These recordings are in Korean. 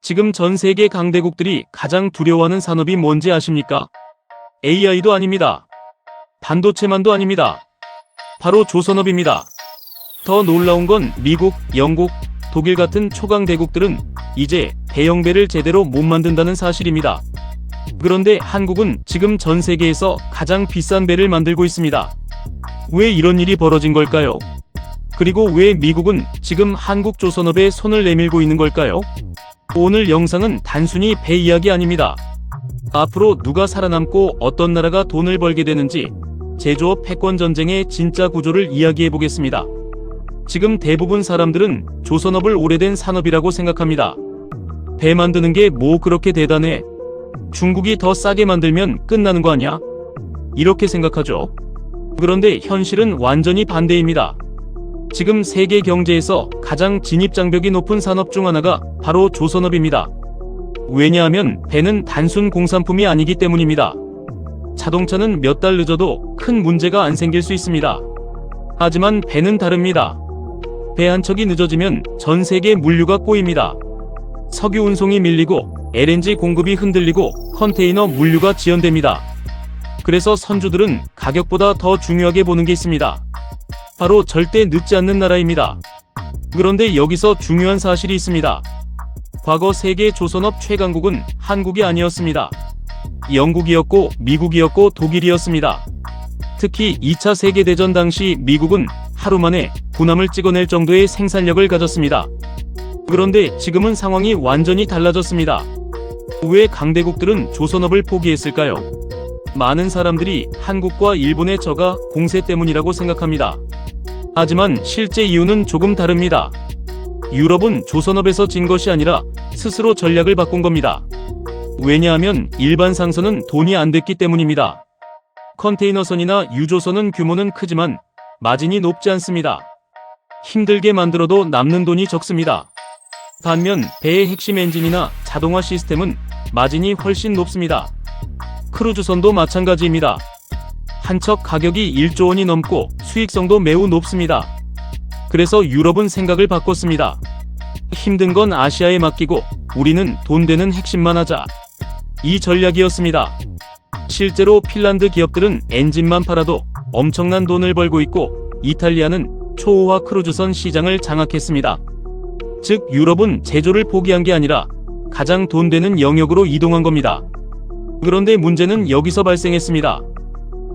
지금 전 세계 강대국들이 가장 두려워하는 산업이 뭔지 아십니까? AI도 아닙니다. 반도체만도 아닙니다. 바로 조선업입니다. 더 놀라운 건 미국, 영국, 독일 같은 초강대국들은 이제 대형 배를 제대로 못 만든다는 사실입니다. 그런데 한국은 지금 전 세계에서 가장 비싼 배를 만들고 있습니다. 왜 이런 일이 벌어진 걸까요? 그리고 왜 미국은 지금 한국 조선업에 손을 내밀고 있는 걸까요? 오늘 영상은 단순히 배 이야기 아닙니다. 앞으로 누가 살아남고 어떤 나라가 돈을 벌게 되는지 제조업 패권 전쟁의 진짜 구조를 이야기해 보겠습니다. 지금 대부분 사람들은 조선업을 오래된 산업이라고 생각합니다. 배 만드는 게 뭐 그렇게 대단해? 중국이 더 싸게 만들면 끝나는 거 아니야? 이렇게 생각하죠. 그런데 현실은 완전히 반대입니다. 지금 세계 경제에서 가장 진입장벽이 높은 산업 중 하나가 바로 조선업입니다. 왜냐하면 배는 단순 공산품이 아니기 때문입니다. 자동차는 몇 달 늦어도 큰 문제가 안 생길 수 있습니다. 하지만 배는 다릅니다. 배 한 척이 늦어지면 전 세계 물류가 꼬입니다. 석유 운송이 밀리고 LNG 공급이 흔들리고 컨테이너 물류가 지연됩니다. 그래서 선주들은 가격보다 더 중요하게 보는 게 있습니다. 바로 절대 늦지 않는 나라입니다. 그런데 여기서 중요한 사실이 있습니다. 과거 세계 조선업 최강국은 한국이 아니었습니다. 영국이었고 미국이었고 독일이었습니다. 특히 2차 세계대전 당시 미국은 하루 만에 군함을 찍어낼 정도의 생산력을 가졌습니다. 그런데 지금은 상황이 완전히 달라졌습니다. 왜 강대국들은 조선업을 포기했을까요? 많은 사람들이 한국과 일본의 저가 공세 때문이라고 생각합니다. 하지만 실제 이유는 조금 다릅니다. 유럽은 조선업에서 진 것이 아니라 스스로 전략을 바꾼 겁니다. 왜냐하면 일반 상선은 돈이 안 됐기 때문입니다. 컨테이너선이나 유조선은 규모는 크지만 마진이 높지 않습니다. 힘들게 만들어도 남는 돈이 적습니다. 반면 배의 핵심 엔진이나 자동화 시스템은 마진이 훨씬 높습니다. 크루즈선도 마찬가지입니다. 한 척 가격이 1조 원이 넘고 수익성도 매우 높습니다. 그래서 유럽은 생각을 바꿨습니다. 힘든 건 아시아에 맡기고 우리는 돈 되는 핵심만 하자. 이 전략이었습니다. 실제로 핀란드 기업들은 엔진만 팔아도 엄청난 돈을 벌고 있고 이탈리아는 초호화 크루즈선 시장을 장악했습니다. 즉 유럽은 제조를 포기한 게 아니라 가장 돈 되는 영역으로 이동한 겁니다. 그런데 문제는 여기서 발생했습니다.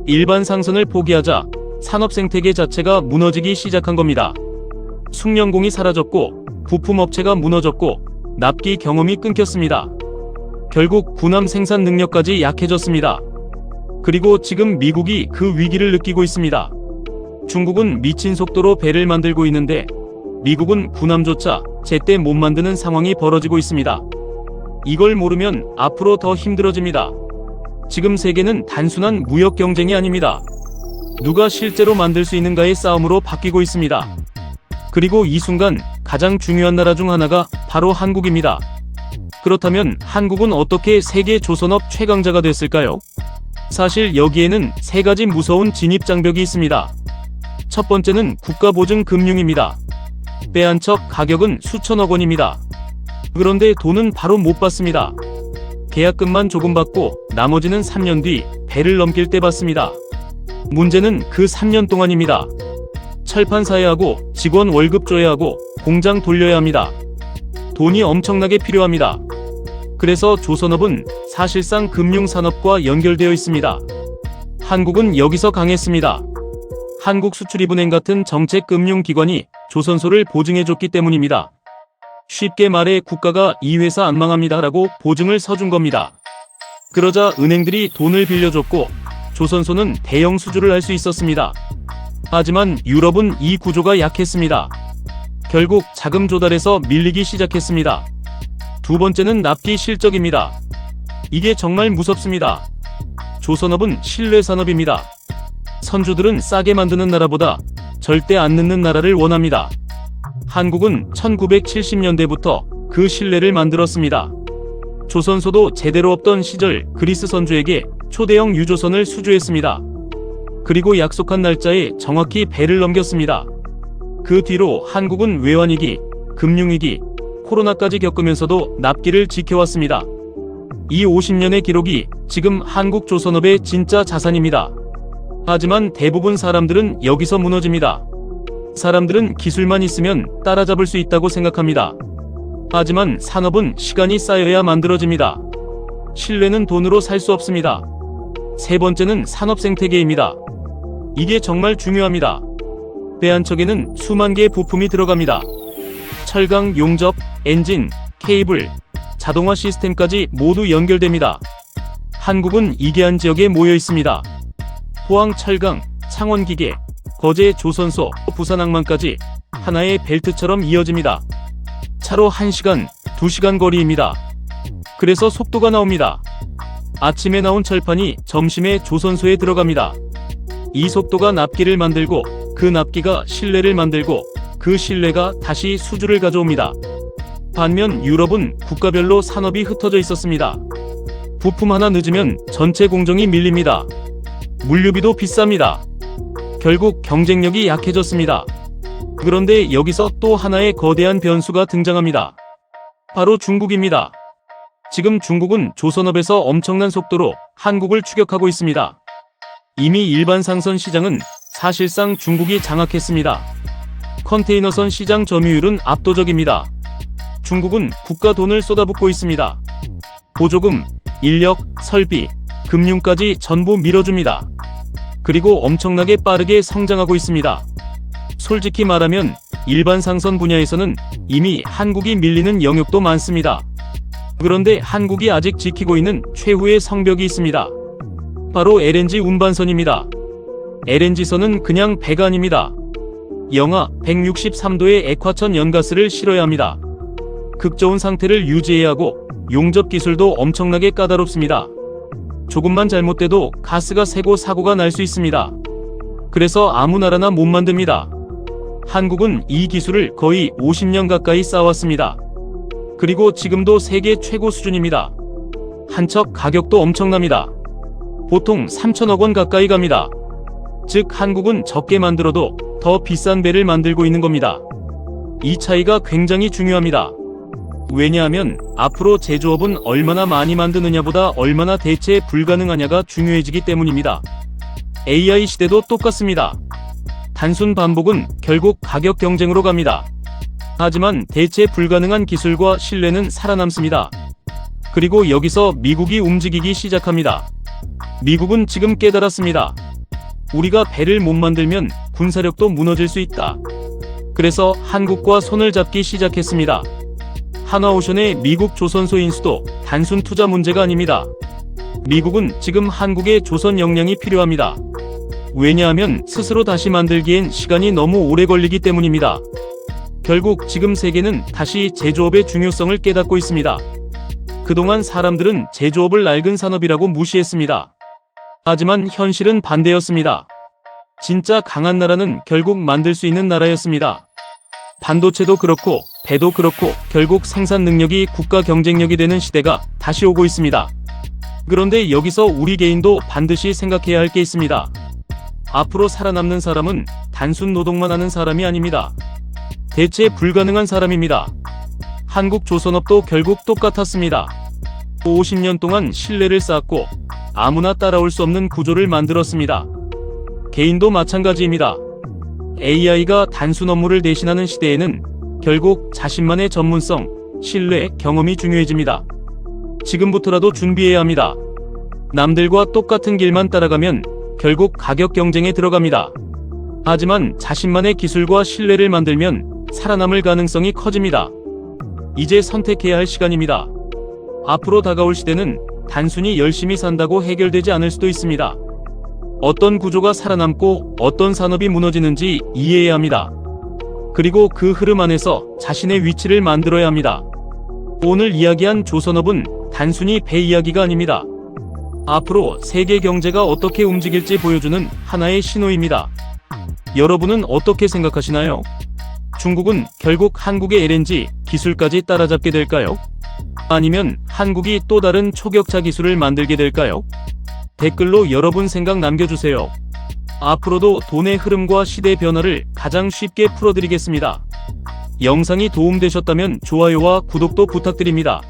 일반 상선을 포기하자 산업 생태계 자체가 무너지기 시작한 겁니다. 숙련공이 사라졌고 부품업체가 무너졌고 납기 경험이 끊겼습니다. 결국 군함 생산 능력까지 약해졌습니다. 그리고 지금 미국이 그 위기를 느끼고 있습니다. 중국은 미친 속도로 배를 만들고 있는데 미국은 군함조차 제때 못 만드는 상황이 벌어지고 있습니다. 이걸 모르면 앞으로 더 힘들어집니다. 지금 세계는 단순한 무역 경쟁이 아닙니다. 누가 실제로 만들 수 있는가의 싸움으로 바뀌고 있습니다. 그리고 이 순간 가장 중요한 나라 중 하나가 바로 한국입니다. 그렇다면 한국은 어떻게 세계 조선업 최강자가 됐을까요? 사실 여기에는 세 가지 무서운 진입장벽이 있습니다. 첫 번째는 국가보증금융입니다. 배 한 척 가격은 수천억 원입니다. 그런데 돈은 바로 못 받습니다. 계약금만 조금 받고 나머지는 3년 뒤 배를 넘길 때 받습니다. 문제는 그 3년 동안입니다. 철판 사야 하고 직원 월급 줘야 하고 공장 돌려야 합니다. 돈이 엄청나게 필요합니다. 그래서 조선업은 사실상 금융산업과 연결되어 있습니다. 한국은 여기서 강했습니다. 한국수출입은행 같은 정책금융기관이 조선소를 보증해줬기 때문입니다. 쉽게 말해 국가가 이 회사 안 망합니다라고 보증을 서준 겁니다. 그러자 은행들이 돈을 빌려줬고 조선소는 대형 수주를 할 수 있었습니다. 하지만 유럽은 이 구조가 약했습니다. 결국 자금 조달에서 밀리기 시작했습니다. 두 번째는 납기 실적입니다. 이게 정말 무섭습니다. 조선업은 신뢰산업입니다. 선주들은 싸게 만드는 나라보다 절대 안 늦는 나라를 원합니다. 한국은 1970년대부터 그 신뢰를 만들었습니다. 조선소도 제대로 없던 시절 그리스 선주에게 초대형 유조선을 수주했습니다. 그리고 약속한 날짜에 정확히 배를 넘겼습니다. 그 뒤로 한국은 외환위기, 금융위기, 코로나까지 겪으면서도 납기를 지켜왔습니다. 이 50년의 기록이 지금 한국 조선업의 진짜 자산입니다. 하지만 대부분 사람들은 여기서 무너집니다. 사람들은 기술만 있으면 따라잡을 수 있다고 생각합니다. 하지만 산업은 시간이 쌓여야 만들어집니다. 신뢰는 돈으로 살 수 없습니다. 세 번째는 산업 생태계입니다. 이게 정말 중요합니다. 배 한 척에는 수만 개의 부품이 들어갑니다. 철강, 용접, 엔진, 케이블, 자동화 시스템까지 모두 연결됩니다. 한국은 이계한 지역에 모여 있습니다. 포항 철강, 창원 기계, 거제 조선소, 부산 항만까지 하나의 벨트처럼 이어집니다. 차로 1시간, 2시간 거리입니다. 그래서 속도가 나옵니다. 아침에 나온 철판이 점심에 조선소에 들어갑니다. 이 속도가 납기를 만들고 그 납기가 신뢰를 만들고 그 신뢰가 다시 수주를 가져옵니다. 반면 유럽은 국가별로 산업이 흩어져 있었습니다. 부품 하나 늦으면 전체 공정이 밀립니다. 물류비도 비쌉니다. 결국 경쟁력이 약해졌습니다. 그런데 여기서 또 하나의 거대한 변수가 등장합니다. 바로 중국입니다. 지금 중국은 조선업에서 엄청난 속도로 한국을 추격하고 있습니다. 이미 일반 상선 시장은 사실상 중국이 장악했습니다. 컨테이너선 시장 점유율은 압도적입니다. 중국은 국가 돈을 쏟아붓고 있습니다. 보조금, 인력, 설비, 금융까지 전부 밀어줍니다. 그리고 엄청나게 빠르게 성장하고 있습니다. 솔직히 말하면 일반 상선 분야에서는 이미 한국이 밀리는 영역도 많습니다. 그런데 한국이 아직 지키고 있는 최후의 성벽이 있습니다. 바로 LNG 운반선입니다. LNG선은 그냥 배가 아닙니다. 영하 163도의 액화천 연가스를 실어야 합니다. 극저온 상태를 유지해야 하고 용접 기술도 엄청나게 까다롭습니다. 조금만 잘못돼도 가스가 새고 사고가 날 수 있습니다. 그래서 아무 나라나 못 만듭니다. 한국은 이 기술을 거의 50년 가까이 쌓아왔습니다. 그리고 지금도 세계 최고 수준입니다. 한 척 가격도 엄청납니다. 보통 3천억 원 가까이 갑니다. 즉 한국은 적게 만들어도 더 비싼 배를 만들고 있는 겁니다. 이 차이가 굉장히 중요합니다. 왜냐하면 앞으로 제조업은 얼마나 많이 만드느냐보다 얼마나 대체 불가능하냐가 중요해지기 때문입니다. AI 시대도 똑같습니다. 단순 반복은 결국 가격 경쟁으로 갑니다. 하지만 대체 불가능한 기술과 신뢰는 살아남습니다. 그리고 여기서 미국이 움직이기 시작합니다. 미국은 지금 깨달았습니다. 우리가 배를 못 만들면 군사력도 무너질 수 있다. 그래서 한국과 손을 잡기 시작했습니다. 한화오션의 미국 조선소 인수도 단순 투자 문제가 아닙니다. 미국은 지금 한국의 조선 역량이 필요합니다. 왜냐하면 스스로 다시 만들기엔 시간이 너무 오래 걸리기 때문입니다. 결국 지금 세계는 다시 제조업의 중요성을 깨닫고 있습니다. 그동안 사람들은 제조업을 낡은 산업이라고 무시했습니다. 하지만 현실은 반대였습니다. 진짜 강한 나라는 결국 만들 수 있는 나라였습니다. 반도체도 그렇고 배도 그렇고 결국 생산 능력이 국가 경쟁력이 되는 시대가 다시 오고 있습니다. 그런데 여기서 우리 개인도 반드시 생각해야 할 게 있습니다. 앞으로 살아남는 사람은 단순 노동만 하는 사람이 아닙니다. 대체 불가능한 사람입니다. 한국 조선업도 결국 똑같았습니다. 50년 동안 신뢰를 쌓았고 아무나 따라올 수 없는 구조를 만들었습니다. 개인도 마찬가지입니다. AI가 단순 업무를 대신하는 시대에는 결국 자신만의 전문성, 신뢰, 경험이 중요해집니다. 지금부터라도 준비해야 합니다. 남들과 똑같은 길만 따라가면 결국 가격 경쟁에 들어갑니다. 하지만 자신만의 기술과 신뢰를 만들면 살아남을 가능성이 커집니다. 이제 선택해야 할 시간입니다. 앞으로 다가올 시대는 단순히 열심히 산다고 해결되지 않을 수도 있습니다. 어떤 구조가 살아남고 어떤 산업이 무너지는지 이해해야 합니다. 그리고 그 흐름 안에서 자신의 위치를 만들어야 합니다. 오늘 이야기한 조선업은 단순히 배 이야기가 아닙니다. 앞으로 세계 경제가 어떻게 움직일지 보여주는 하나의 신호입니다. 여러분은 어떻게 생각하시나요? 중국은 결국 한국의 LNG 기술까지 따라잡게 될까요? 아니면 한국이 또 다른 초격차 기술을 만들게 될까요? 댓글로 여러분 생각 남겨주세요. 앞으로도 돈의 흐름과 시대 변화를 가장 쉽게 풀어드리겠습니다. 영상이 도움되셨다면 좋아요와 구독도 부탁드립니다.